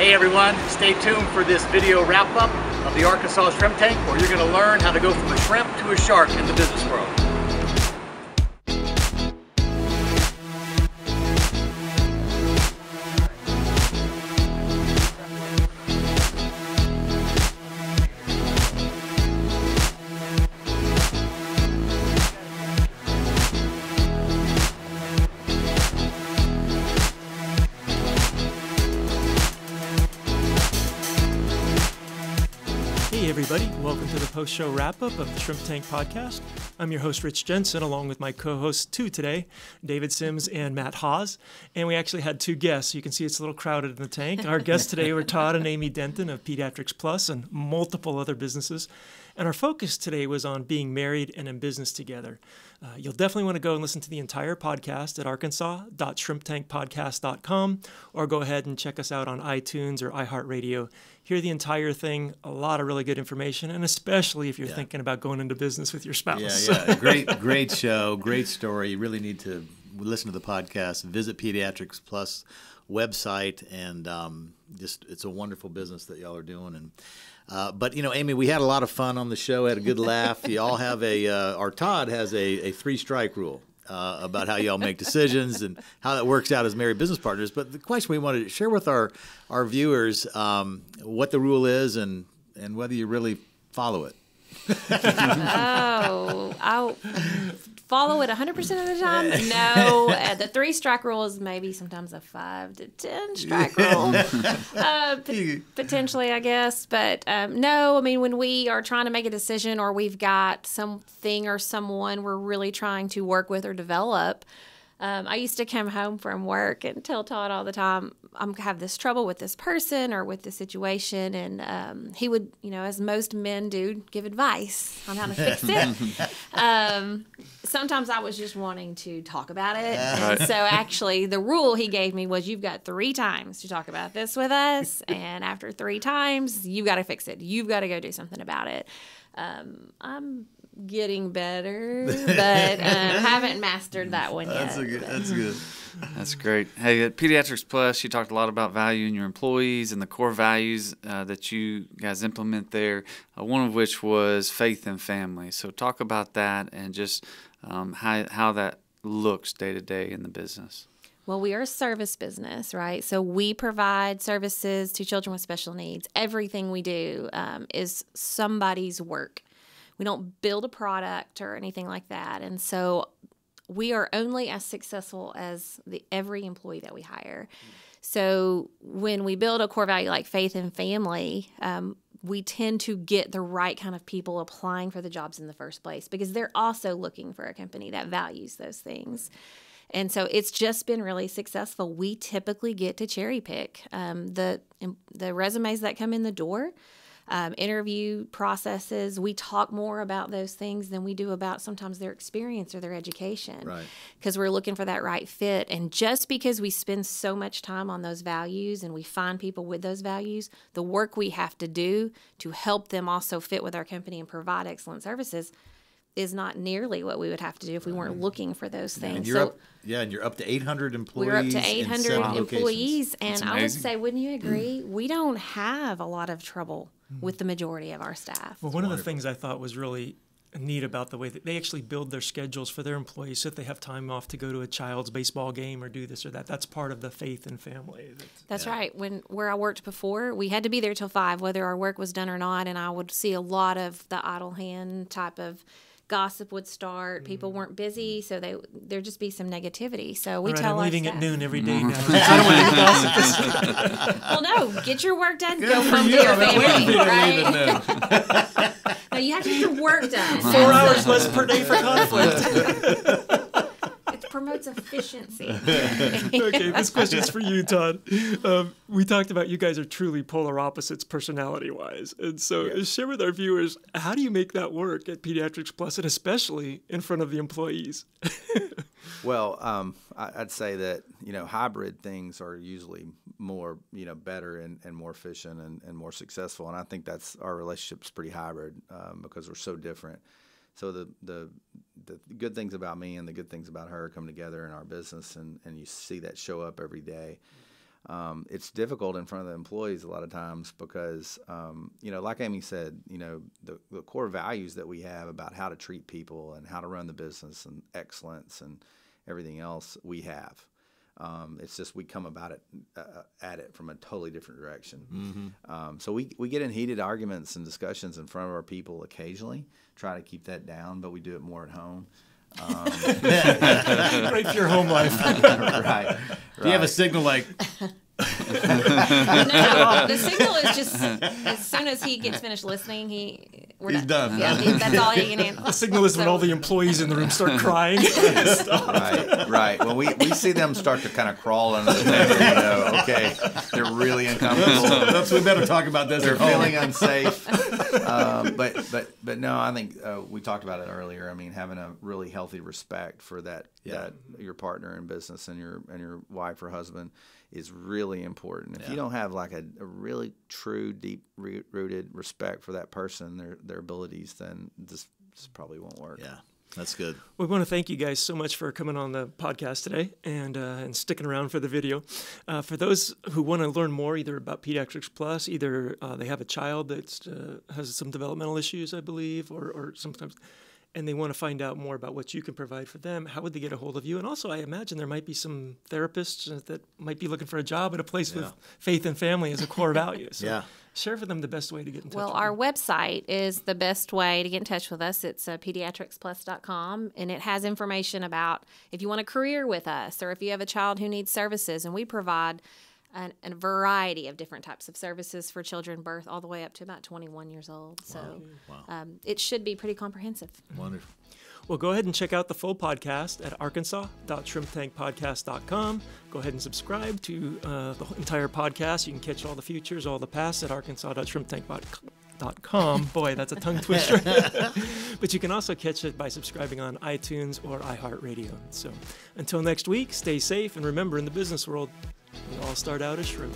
Hey everyone, stay tuned for this video wrap-up of the Arkansas Shrimp Tank, where you're going to learn how to go from a shrimp to a shark in the business world. Hey everybody, welcome to the post-show wrap-up of the Shrimp Tank podcast. I'm your host, Rich Jensen, along with my co-hosts two today, David Sims and Matt Haas. And we actually had two guests. You can see it's a little crowded in the tank. Our guests today were Todd and Amy Denton of Pediatrics Plus and multiple other businesses. And our focus today was on being married and in business together. You'll definitely want to go and listen to the entire podcast at arkansas.shrimptankpodcast.com, or go ahead and check us out on iTunes or iHeartRadio. Hear the entire thing, a lot of really good information, and especially if you're thinking about going into business with your spouse. Yeah. Great show, great story. You really need to listen to the podcast, visit Pediatrics Plus website, and just it's a wonderful business that y'all are doing. And but you know, Amy, we had a lot of fun on the show, had a good laugh. Y'all have our Todd has a 3-strike rule about how y'all make decisions and how that works out as married business partners. But the question we wanted to share with our viewers what the rule is and whether you really follow it. I'll follow it 100% of the time. No, the 3-strike rule is maybe sometimes a 5 to 10 strike rule, potentially, I guess. But no, I mean, when we are trying to make a decision or we've got something or someone we're really trying to work with or develop, I used to come home from work and tell Todd all the time, I'm have this trouble with this person or with this situation, and he would, you know, as most men do, give advice on how to fix it. Sometimes I was just wanting to talk about it, and so actually the rule he gave me was, you've got 3 times to talk about this with us, and after 3 times, you've got to fix it. You've got to go do something about it. I'm getting better, but haven't mastered that one yet. That's good. That's great. Hey, at Pediatrics Plus, you talked a lot about valuing your employees and the core values that you guys implement there, one of which was faith and family. So talk about that and just how that looks day to day in the business. Well, we are a service business, right? So we provide services to children with special needs. Everything we do is somebody's work. We don't build a product or anything like that. And so we are only as successful as every employee that we hire. So when we build a core value like faith and family, we tend to get the right kind of people applying for the jobs in the first place, because they're also looking for a company that values those things. And so it's just been really successful. We typically get to cherry pick the resumes that come in the door. Interview processes, we talk more about those things than we do about sometimes their experience or their education, right? Because we're looking for that right fit. And just because we spend so much time on those values and we find people with those values, the work we have to do to help them also fit with our company and provide excellent services is not nearly what we would have to do if we weren't looking for those things. And you're up to 800 employees. We're up to 800 employees, and I would say, wouldn't you agree? We don't have a lot of trouble with the majority of our staff. Well, one of the things I thought was really neat about the way that they actually build their schedules for their employees, so if they have time off to go to a child's baseball game or do this or that, that's part of the faith and family. That's right. Where I worked before, we had to be there till 5, whether our work was done or not, and I would see a lot of the idle hand type of gossip would start. People weren't busy, so there'd just be some negativity. So we tell I'm our leaving staff at noon every day now. I don't want any gossip. Well, no, get your work done. Go home to your family, right? No, you have to get your work done. 4 hours less per day for conflict. It promotes efficiency. Okay, this question's for you, Todd. We talked about you guys are truly polar opposites personality-wise. And so share with our viewers, how do you make that work at Pediatrics Plus, and especially in front of the employees? Well, I'd say that, hybrid things are usually more, better and more efficient and more successful. And I think that's our relationship's pretty hybrid because we're so different. So the good things about me and the good things about her come together in our business, and you see that show up every day. it's difficult in front of the employees a lot of times because, like Amy said, the core values that we have about how to treat people and how to run the business and excellence and everything else we have. It's just we come about it at it from a totally different direction. So we get in heated arguments and discussions in front of our people occasionally, try to keep that down, but we do it more at home. Great for your home life. Right. Do you have a signal like? No, the signal is just as soon as he gets finished listening, he's done. Yeah, that's all he can handle. The signal is when all the employees in the room start crying. Right. When we see them start to kind of crawl under the table, okay, they're really uncomfortable. We better talk about this. They're feeling unsafe. But no, I think we talked about it earlier. I mean, having a really healthy respect for that your partner in business and your wife or husband is really important. If you don't have like a really true, deep rooted respect for that person, their abilities, then this probably won't work. Yeah, that's good. We want to thank you guys so much for coming on the podcast today and sticking around for the video. For those who want to learn more either about Pediatrics Plus, either they have a child that has some developmental issues, I believe, or sometimes, and they want to find out more about what you can provide for them, how would they get a hold of you? And also, I imagine there might be some therapists that might be looking for a job at a place with faith and family as a core value. So share for them the best way to get in touch with our you. website is the best way to get in touch with us. It's pediatricsplus.com, and it has information about if you want a career with us or if you have a child who needs services, and we provide a variety of different types of services for children birth all the way up to about 21 years old. So it should be pretty comprehensive. Wonderful. Well, go ahead and check out the full podcast at arkansas.shrimptankpodcast.com. Go ahead and subscribe to the entire podcast. You can catch all the futures, all the past at arkansas.shrimptankpodcast.com. Boy, that's a tongue twister. But you can also catch it by subscribing on iTunes or iHeartRadio. So until next week, stay safe, and remember, in the business world, we all start out as shrewd.